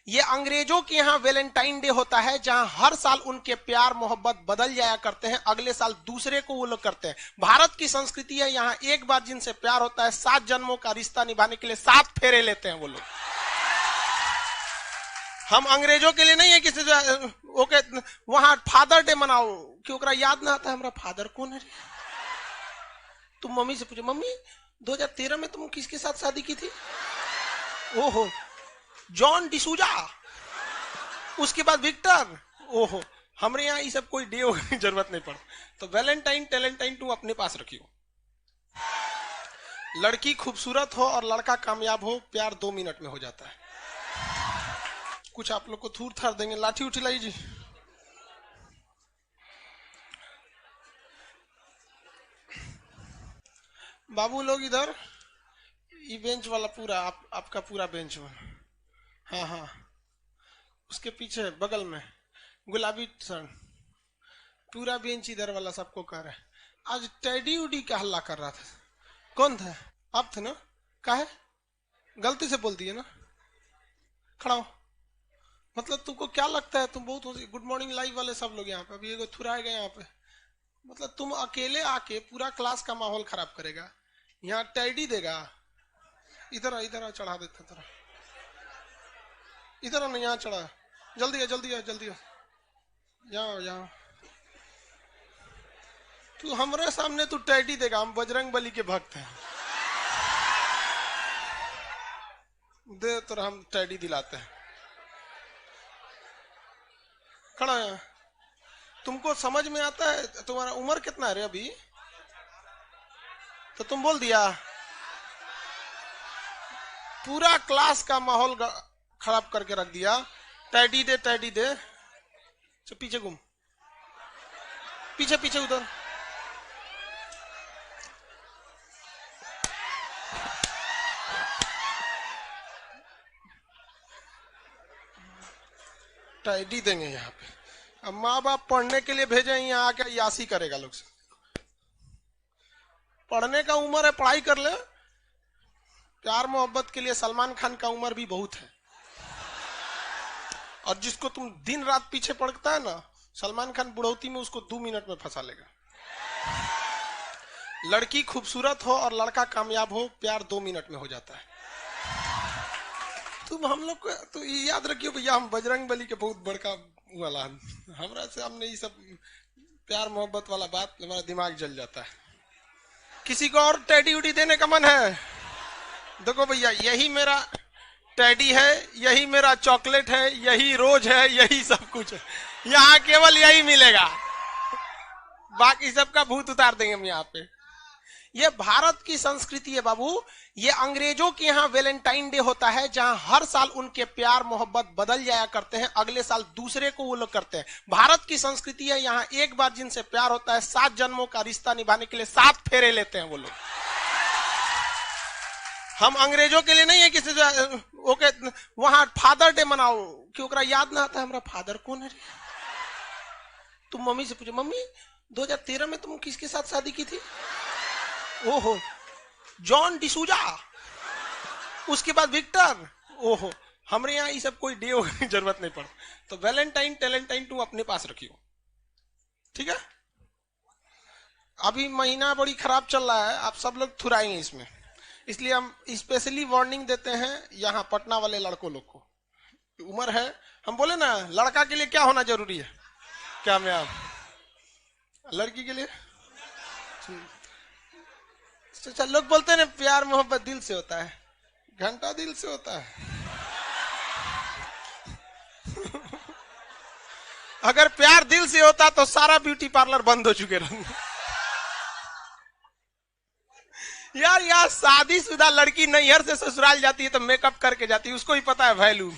ये अंग्रेजों के यहाँ वैलेंटाइन डे होता है, जहां हर साल उनके प्यार मोहब्बत बदल जाया करते हैं, अगले साल दूसरे को वो लोग करते हैं। भारत की संस्कृति है, यहाँ एक बार जिनसे प्यार होता है 7 जन्मों का रिश्ता निभाने के लिए 7 फेरे लेते हैं वो लोग। हम अंग्रेजों के लिए नहीं है किसी ओके वहां फादर डे मनाओ कि ओकरा याद ना आता है हमारा फादर कौन है। तुम मम्मी से पूछो, मम्मी 2013 में तुम किसके साथ शादी की थी? ओहो, जॉन डिसूजा, उसके बाद विक्टर। ओहो, हमारे यहाँ ये सब कोई डे की जरूरत नहीं पड़ती। तो वैलेंटाइन टैलेंटाइन तुम अपने पास रखियो। लड़की खूबसूरत हो और लड़का कामयाब हो, प्यार 2 मिनट में हो जाता है। कुछ आप लोग को थूर थार देंगे, लाठी उठी लाई जी। बाबू लोग इधर, ये बेंच वाला पूरा आपका पूरा बेंच वाला, हाँ हाँ, उसके पीछे बगल में गुलाबी शर्ट, पूरा बेंच इधर वाला सबको कह रहा है। आज टेडी उडी का हल्ला कर रहा था, कौन था? आप थे ना? काहे गलती से बोल दिए ना? खड़ा हो। मतलब तुमको क्या लगता है तुम बहुत गुड मॉर्निंग लाइव वाले सब लोग यहाँ पे अभी एगो थुराए गए यहाँ पे, मतलब तुम अकेले आके पूरा क्लास का माहौल खराब करेगा, यहाँ टेडी देगा। इधर इधर चढ़ा देता तेरा, इधर नहीं, यहाँ चढ़ा, जल्दी आ जल्दी आ जल्दी आ, यहाँ यहाँ। तू हमारे सामने तू टेडी देगा, हम बजरंग बली के भक्त हैं, दे तो हम टेडी दिलाते हैं। खड़ा है, तुमको समझ में आता है? तुम्हारा उम्र कितना है रे अभी? तो तुम बोल दिया, पूरा क्लास का माहौल खराब करके रख दिया। टैडी दे टैडी दे, तो पीछे घूम, पीछे पीछे उधर। टैडी देंगे यहाँ पे। अब माँ बाप पढ़ने के लिए भेजे, यहाँ आके यासी करेगा लोग से। पढ़ने का उम्र है, पढ़ाई कर ले। प्यार मोहब्बत के लिए सलमान खान का उम्र भी बहुत है, और जिसको तुम दिन रात पीछे पड़ता है ना, सलमान खान बुढ़ौती में उसको 2 मिनट में फंसा लेगा। लड़की खूबसूरत हो और लड़का कामयाब हो, प्यार 2 मिनट में हो जाता है। तुम हम लोग को तो ये याद रखियो भैया, हम बजरंग बली के बहुत बड़का वाला, हमारा से हमने ये सब प्यार मोहब्बत वाला बात, हमारा दिमाग जल जाता है। किसी को और टेडी उडी देने का मन है? देखो भैया, यही मेरा टेडी है, यही मेरा चॉकलेट है, यही रोज है, यही सब कुछ है। यहाँ केवल यही मिलेगा, बाकी सबका भूत उतार देंगे हम यहाँ पे। ये भारत की संस्कृति है बाबू। ये अंग्रेजों के यहाँ वैलेंटाइन डे होता है, जहां हर साल उनके प्यार मोहब्बत बदल जाया करते हैं, अगले साल दूसरे को वो लोग करते हैं। भारत की संस्कृति है, यहाँ एक बार जिनसे प्यार होता है 7 जन्मों का रिश्ता निभाने के लिए 7 फेरे लेते हैं वो लोग। हम अंग्रेजों के लिए नहीं है किसी ओके वहां फादर डे मनाओ कि ओकरा याद ना आता है हमारा फादर कौन है। तुम मम्मी से पूछो, मम्मी 2013 में तुम किसके साथ शादी की थी? ओहो, जॉन डिसूजा, उसके बाद विक्टर। ओहो, हमारे यहाँ ये सब कोई डे की जरूरत नहीं पड़ती। तो वैलेंटाइन टैलेंटाइन तुम अपने पास रखियो, ठीक है? अभी महीना बड़ी खराब चल रहा है, आप सब लोग थुराएंगे इसमें, इसलिए हम स्पेशली वार्निंग देते हैं यहाँ पटना वाले लड़कों लोग को। उम्र है, हम बोले ना, लड़का के लिए क्या होना जरूरी है? क्या मैं आप लड़की के लिए? अच्छा, लोग बोलते हैं ना प्यार मोहब्बत दिल से होता है, घंटा दिल से होता है। अगर प्यार दिल से होता तो सारा ब्यूटी पार्लर बंद हो चुके रहते। यार, शादीशुदा लड़की नैहर से ससुराल जाती है तो मेकअप करके जाती है, उसको ही पता है वैल्यू।